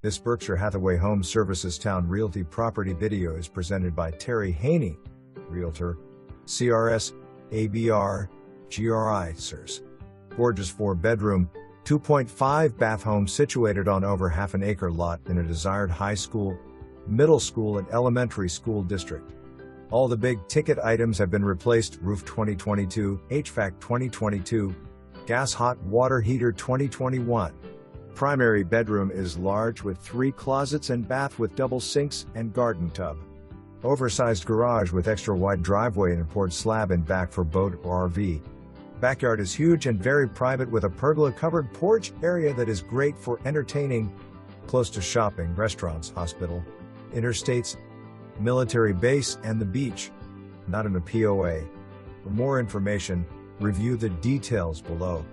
This Berkshire Hathaway Home Services Towne Realty property video is presented by Terry Haney, Realtor, CRS, ABR, GRI, Sirs. Gorgeous 4-bedroom, 2.5 bath home situated on over half an acre lot in a desired high school, middle school and elementary school district. All the big ticket items have been replaced: roof 2022, HVAC 2022, gas hot water heater 2021. Primary bedroom is large with 3 closets and bath with double sinks and garden tub. Oversized garage with extra wide driveway and a poured slab in back for boat or RV. Backyard is huge and very private with a pergola covered porch area that is great for entertaining, close to shopping, restaurants, hospital, interstates, military base and the beach. Not in a POA. For more information, review the details below.